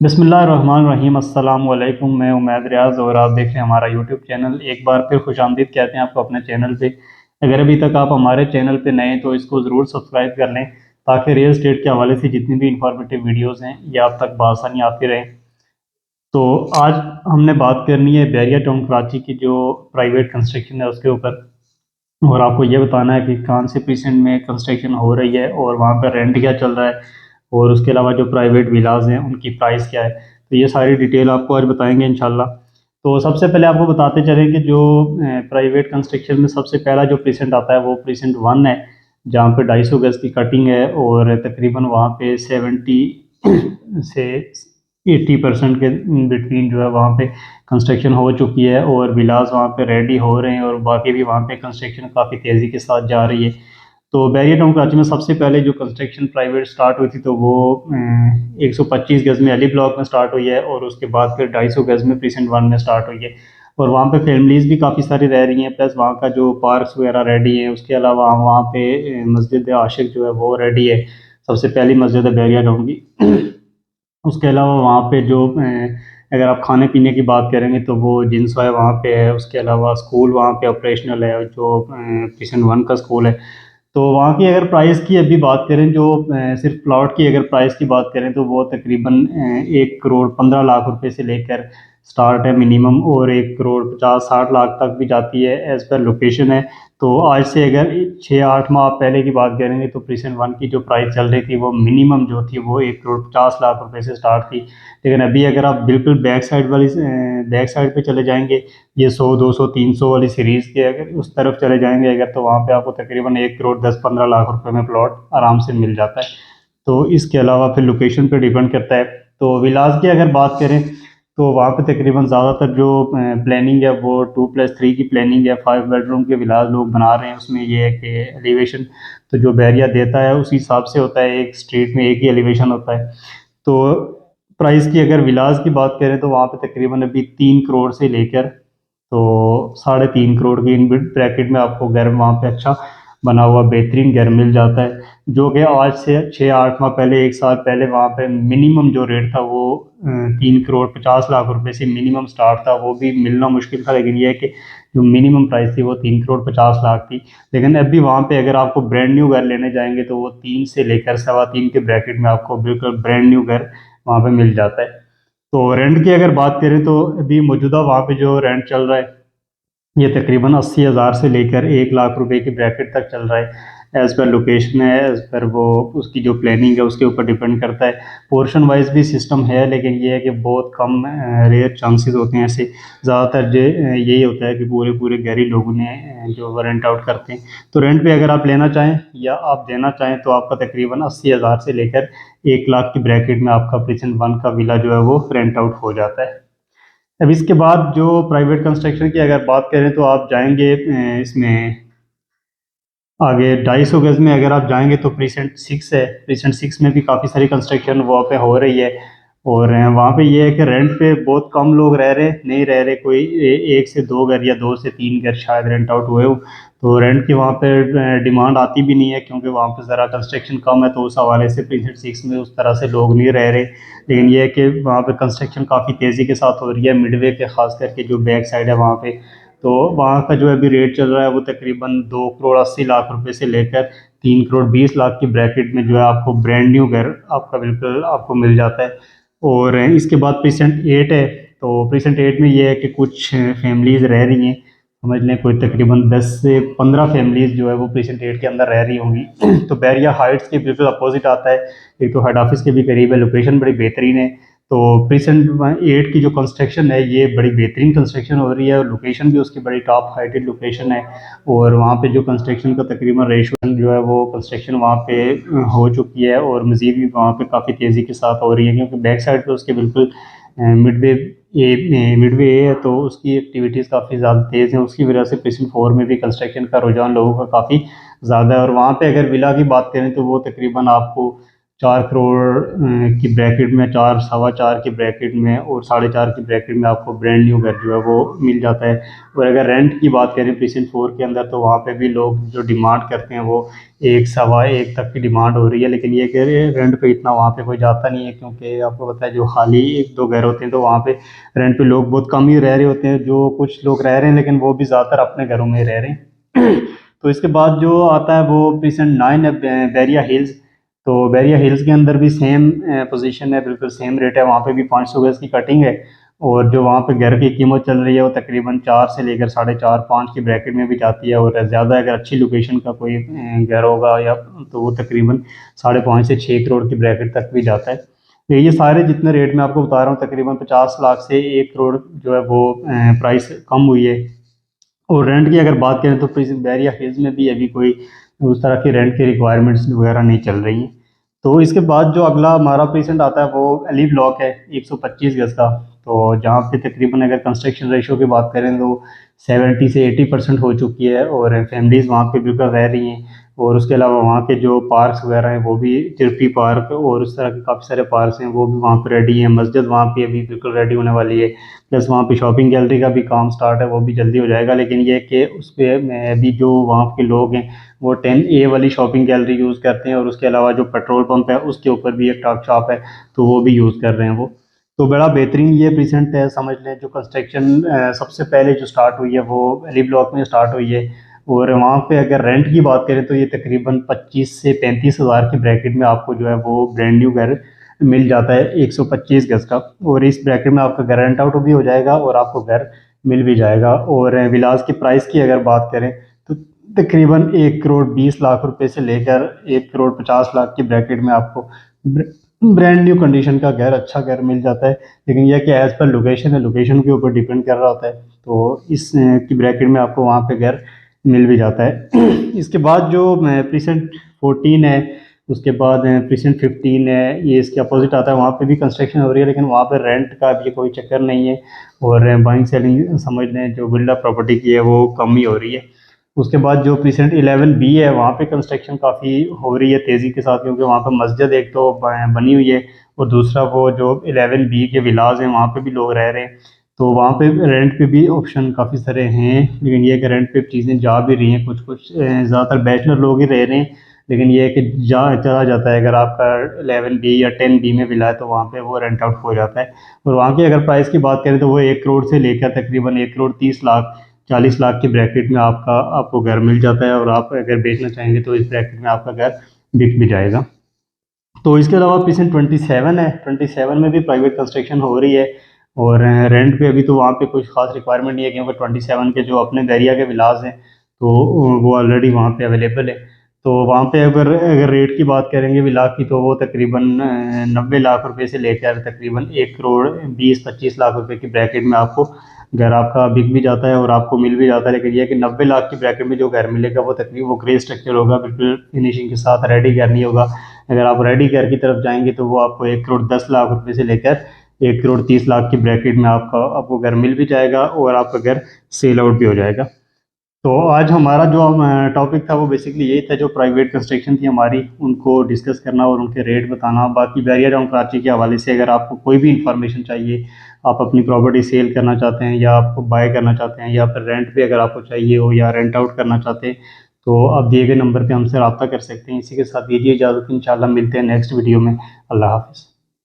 बिस्मिल्लाहिर्रहमानिर्रहीम अस्सलाम वालेकुम। मैं उमैद रियाज़ और आप देख रहे हैं हमारा यूट्यूब चैनल। एक बार फिर खुशामदीद कहते हैं आपको अपने चैनल पे। अगर अभी तक आप हमारे चैनल पे नए हैं तो इसको ज़रूर सब्सक्राइब कर लें ताकि रियल एस्टेट के हवाले से जितनी भी इंफॉर्मेटिव वीडियोज़ हैं ये आप तक बआसानी आती रहें। तो आज हमने बात करनी है बैरिया टाउन कराची की जो प्राइवेट कंस्ट्रक्शन है उसके ऊपर, और आपको ये बताना है कि कौन से परसेंट में कंस्ट्रक्शन हो रही है और वहाँ पर रेंट क्या चल रहा है, और उसके अलावा जो प्राइवेट विलाज हैं उनकी प्राइस क्या है। तो ये सारी डिटेल आपको आज बताएंगे इंशाल्लाह। तो सबसे पहले आपको बताते चलें कि जो प्राइवेट कंस्ट्रक्शन में सबसे पहला जो प्रीसेंट आता है वो प्रीसेंट 1 है, जहाँ पे 250 गज की कटिंग है और तकरीबन वहाँ पे 70 से 80% के बिटवीन जो है वहाँ पे कंस्ट्रक्शन हो चुकी है और विलास वहाँ पे रेडी हो रहे हैं और बाकी भी वहाँ पे कंस्ट्रक्शन काफ़ी तेज़ी के साथ जा रही है। तो बैरिया टाउन कराची में सबसे पहले जो कंस्ट्रक्शन प्राइवेट स्टार्ट हुई थी तो वो 125 गज में अली ब्लॉक में स्टार्ट हुई है और उसके बाद फिर 250 गज में प्रीसेंट 1 में स्टार्ट हुई है। और वहाँ पे फैमिलीज़ भी काफ़ी सारी रह रही हैं, प्लस वहाँ का जो पार्क्स वगैरह रेडी है। उसके अलावा वहाँ पे मस्जिद आशिक जो है वो रेडी है, सबसे पहली मस्जिद है बैरिया टाउन की। उसके अलावा वहाँ पे जो अगर आप खाने पीने की बात करेंगे तो वो जिनसो है वहाँ पे है। उसके अलावा स्कूल वहाँ पे ऑपरेशनल है, जो किशन वन का स्कूल है। तो वहाँ की अगर प्राइस की अभी बात करें, जो सिर्फ प्लॉट की अगर प्राइस की बात करें तो वो तकरीबन 1 करोड़ 15 लाख रुपए से लेकर स्टार्ट है मिनिमम, और 1 करोड़ 50 60 लाख तक भी जाती है, एज पर लोकेशन है। तो आज से अगर 6 8 माह पहले की बात करेंगे तो प्रीसेंट 1 की जो प्राइस चल रही थी वो मिनिमम जो थी वो 1 करोड़ 50 लाख रुपए से स्टार्ट थी। लेकिन अभी अगर आप बिल्कुल बैक साइड पे चले जाएंगे, ये 100 200 300 वाली सीरीज़ के अगर उस तरफ चले जाएंगे अगर, तो वहाँ पे आपको तकरीबन 1 करोड़ 10 15 लाख रुपए में प्लॉट आराम से मिल जाता है। तो इसके अलावा फिर लोकेशन पे डिपेंड करता है। तो विलास की अगर बात करें तो वहाँ पे तकरीबन ज़्यादातर जो प्लानिंग है वो 2+3 की प्लानिंग है। 5 बेडरूम के विलास लोग बना रहे हैं। उसमें ये है कि एलिवेशन तो जो बैरिया देता है उसी हिसाब से होता है, एक स्ट्रीट में एक ही एलिवेशन होता है। तो प्राइस की अगर विलास की बात करें तो वहाँ पे तकरीबन अभी 3 करोड़ से लेकर तो 3.5 करोड़ की इन ब्रैकेट में आपको घर वहाँ पे अच्छा बना हुआ बेहतरीन घर मिल जाता है, जो कि आज से 6 8 माह पहले 1 साल पहले वहाँ पे मिनिमम जो रेट था वो 3 करोड़ 50 लाख रुपए से मिनिमम स्टार्ट था। वो भी मिलना मुश्किल था, लेकिन यह है कि जो मिनिमम प्राइस थी वो 3 करोड़ 50 लाख थी। लेकिन अभी वहाँ पे अगर आपको ब्रांड न्यू घर लेने जाएंगे तो वो 3 से लेकर 3.25 के ब्रैकेट में आपको बिल्कुल ब्रांड न्यू घर वहाँ पे मिल जाता है। तो रेंट की अगर बात करें तो अभी मौजूदा वहाँ पे जो रेंट चल रहा है ये तकरीबन 80,000 से लेकर 1 लाख रुपए की ब्रैकेट तक चल रहा है। एज़ पर लोकेशन है, एज़ पर वो उसकी जो प्लानिंग है उसके ऊपर डिपेंड करता है। पोर्शन वाइज भी सिस्टम है, लेकिन ये है कि बहुत कम रेयर चांसेस होते हैं ऐसे। ज़्यादातर जो यही होता है कि पूरे पूरे घर ही लोग उन्हें जो रेंट आउट करते हैं। तो रेंट पे अगर आप लेना चाहें या आप देना चाहें तो आपका तकरीबन 80,000 से लेकर 1 लाख की ब्रैकेट में आपका प्रीसेंट 1 का विला जो है वो रेंट आउट हो जाता है। अब इसके बाद जो प्राइवेट कंस्ट्रक्शन की अगर बात करें तो आप जाएंगे इसमें आगे 250 गज में अगर आप जाएंगे तो प्रीसेंट 6 है। प्रीसेंट 6 में भी काफ़ी सारी कंस्ट्रक्शन वहाँ पे हो रही है। और वहाँ पे ये है कि रेंट पे बहुत कम लोग रह रहे नहीं रह रहे, कोई 1 से 2 घर या 2 से 3 घर शायद रेंट आउट हुए हो। तो रेंट की वहाँ पे डिमांड आती भी नहीं है, क्योंकि वहाँ पे ज़रा कंस्ट्रक्शन कम है, तो उस हवाले से प्रीसेंट 6 में उस तरह से लोग नहीं रह रहे। लेकिन ये है कि वहाँ पे कंस्ट्रक्शन काफ़ी तेज़ी के साथ हो रही है मिडवे के, खास करके जो बैक साइड है वहाँ पे। तो वहाँ का जो अभी रेट चल रहा है वो तकरीबन 2 करोड़ 80 लाख रुपए से लेकर 3 करोड़ 20 लाख की ब्रैकेट में जो है आपको ब्रांड न्यू घर आपका बिल्कुल आपको मिल जाता है। और इसके बाद प्रीसेंट 8 है। तो प्रीसेंट 8 में ये है कि कुछ फैमिलीज़ रह रही हैं, समझ लें कोई तकरीबन 10 से 15 फैमिलीज़ जो है वो प्रीसेंट 8 के अंदर रह रही होंगी। तो बैरिया हाइट्स के बिल्कुल अपोजिट आता है। एक तो हेड ऑफिस के भी करीब है, लोकेशन बड़ी बेहतरीन है। तो प्रीसेंट 8 की जो कंस्ट्रक्शन है ये बड़ी बेहतरीन कंस्ट्रक्शन हो रही है, और लोकेशन भी उसकी बड़ी टॉप हाइटेड लोकेशन है। और वहाँ पे जो कंस्ट्रक्शन का तकरीबन रेशो जो है वो कंस्ट्रक्शन वहाँ पे हो चुकी है, और मज़ीद भी वहाँ पे काफ़ी तेज़ी के साथ हो रही है, क्योंकि बैक साइड पे उसके बिल्कुल मिडवे ए है, तो उसकी एक्टिविटीज़ काफ़ी ज़्यादा तेज़ हैं। उसकी वजह से प्रीसेंट 4 में भी कंस्ट्रक्शन का रुझान लोगों का काफ़ी ज़्यादा है। और वहाँ पे अगर विला की बात करें तो वो तकरीबन आपको 4 करोड़ की ब्रैकेट में, 4 सवा 4 की ब्रैकेट में और 4.5 की ब्रैकेट में आपको ब्रांड न्यू घर जो है वो मिल जाता है। और अगर रेंट की बात करें प्रीसेंट 4 के अंदर, तो वहाँ पे भी लोग जो डिमांड करते हैं वो 1 सवा 1 तक की डिमांड हो रही है। लेकिन ये कि रेंट पे इतना वहाँ पे कोई जाता नहीं है, क्योंकि आपको पता है जो खाली 1-2 घर होते हैं तो वहाँ पे रेंट पे लोग बहुत कम ही रह रहे होते हैं। जो कुछ लोग रह रहे हैं लेकिन वो भी ज़्यादातर अपने घरों में रह रहे हैं। तो इसके बाद जो आता है वो प्रीसेंट 9 है, बैरिया हिल्स। तो बैरिया हिल्स के अंदर भी सेम पोजीशन है, बिल्कुल सेम रेट है। वहाँ पे भी 500 गज की कटिंग है। और जो वहाँ पे घर की कीमत चल रही है वो तकरीबन 4 से लेकर 4.5-5 की ब्रैकेट में भी जाती है। और ज़्यादा अगर अच्छी लोकेशन का कोई घर होगा या तो वो तकरीबन 5.5 से 6 करोड़ की ब्रैकेट तक भी जाता है। तो ये सारे जितने रेट मैं आपको बता रहा हूँ तकरीबन 50 लाख से 1 करोड़ जो है वो प्राइस कम हुई है। और रेंट की अगर बात करें तो बैरिया हिल्स में भी अभी कोई उस तरह की रेंट की रिक्वायरमेंट्स वगैरह नहीं चल रही हैं। तो इसके बाद जो अगला हमारा पेशेंट आता है वो एली ब्लॉक है, 125 गज का। तो जहाँ पे तकरीबन अगर कंस्ट्रक्शन रेशो की बात करें तो 70 से 80% हो चुकी है और फैमिलीज़ वहाँ पे बिल्कुल रह रही हैं। और उसके अलावा वहाँ के जो पार्क्स वगैरह हैं वो भी, तिरपी पार्क और उस तरह के काफ़ी सारे पार्क्स हैं वो भी वहाँ पे रेडी हैं। मस्जिद वहाँ पे अभी बिल्कुल रेडी होने वाली है। प्लस वहाँ पे शॉपिंग गैलरी का भी काम स्टार्ट है, वो भी जल्दी हो जाएगा। लेकिन ये कि उस पर मैं अभी जो वहाँ के लोग हैं वो 10A वाली शॉपिंग गैलरी यूज़ करते हैं। और उसके अलावा जो पेट्रोल पंप है उसके ऊपर भी एक टॉप शॉप है, तो वो भी यूज़ कर रहे हैं वो। तो बड़ा बेहतरीन ये प्रेजेंट है, समझ लें। जो कंस्ट्रक्शन सबसे पहले जो स्टार्ट हुई है वो अली ब्लॉक में स्टार्ट हुई है। और वहाँ पे अगर रेंट की बात करें तो ये तकरीबन 25 से 35 हज़ार की ब्रैकेट में आपको जो है वो ब्रांड न्यू घर मिल जाता है, 125 गज का। और इस ब्रैकेट में आपका घर रेंट आउट भी हो जाएगा और आपको घर मिल भी जाएगा। और विलास की प्राइस की अगर बात करें तो तकरीबन 1 करोड़ 20 लाख रुपए से लेकर 1 करोड़ 50 लाख की ब्रैकेट में आपको ब्रांड न्यू कंडीशन का घर, अच्छा घर मिल जाता है। लेकिन यह कि एज पर लोकेशन है, लोकेशन के ऊपर डिपेंड कर रहा होता है। तो इस की ब्रैकेट में आपको वहाँ पे घर मिल भी जाता है। इसके बाद जो प्रीसेंट 14 है, उसके बाद प्रीसेंट 15 है, ये इसके अपोजिट आता है। वहाँ पे भी कंस्ट्रक्शन हो रही है लेकिन वहाँ पर रेंट का भी कोई चक्कर नहीं है। और बाइंग सेलिंग समझ लें जो बिल्डअप प्रॉपर्टी की है वो कम ही हो रही है। उसके बाद जो प्रीसेंट 11B है, वहाँ पे कंस्ट्रक्शन काफ़ी हो रही है तेज़ी के साथ, क्योंकि वहाँ पे मस्जिद एक तो बनी हुई है और दूसरा वो जो 11B के विलाज हैं वहाँ पे भी लोग रह रहे हैं। तो वहाँ पे रेंट पे भी ऑप्शन काफ़ी सारे हैं। लेकिन ये कि रेंट पे चीज़ें जा भी रही हैं, कुछ कुछ ज़्यादातर बैचलर लोग ही रह रहे हैं। लेकिन ये है कि चला जाता है, अगर आपका 11B या 10B में विला है तो वहाँ पे वो रेंट आउट हो जाता है। और वहाँ की अगर प्राइस की बात करें तो वो 1 करोड़ से लेकर तकरीबन 1 करोड़ 30 लाख 40 लाख की ब्रैकेट में आपको घर मिल जाता है। और आप अगर बेचना चाहेंगे तो इस ब्रैकेट में आपका घर बिक भी जाएगा। तो इसके अलावा पीछे 27 है, 27 में भी प्राइवेट कंस्ट्रक्शन हो रही है। और रेंट पे अभी तो वहाँ पे कुछ खास रिक्वायरमेंट नहीं है, क्योंकि 27 के जो अपने बैरिया के विलास हैं तो वो ऑलरेडी वहाँ पे अवेलेबल है। तो वहाँ पे अगर अगर रेट की बात करेंगे विला की तो वो तकरीबन 90 लाख रुपए से लेकर तकरीबन 1 करोड़ 20-25 लाख रुपए की ब्रैकेट में आपको घर आपका बिक भी जाता है और आपको मिल भी जाता है। लेकिन ये कि 90 लाख की ब्रैकेट में जो घर मिलेगा वो तकरीबन वो ग्रे स्ट्रक्चर होगा, बिल्कुल फिनिशिंग के साथ रेडी घर नहीं होगा। अगर आप रेडी घर की तरफ जाएंगे तो वो आपको 1 करोड़ 10 लाख रुपए से लेकर 1 करोड़ 30 लाख की ब्रैकेट में आपको घर मिल भी जाएगा और आपका घर सेल आउट भी हो जाएगा। तो आज हमारा जो टॉपिक था वो बेसिकली यही था, जो प्राइवेट कंस्ट्रक्शन थी हमारी उनको डिस्कस करना और उनके रेट बताना। बाकी बैरिया टाउन कराची के हवाले से अगर आपको कोई भी इंफॉर्मेशन चाहिए, आप अपनी प्रॉपर्टी सेल करना चाहते हैं या आपको बाय करना चाहते हैं या फिर रेंट पे अगर आपको चाहिए हो या रेंट आउट करना चाहते हैं, तो आप दिए गए नंबर पे हमसे रब्ता कर सकते हैं। इसी के साथ दीजिए इजाज़त, इंशाल्लाह मिलते हैं नेक्स्ट वीडियो में। अल्लाह हाफ़िज़।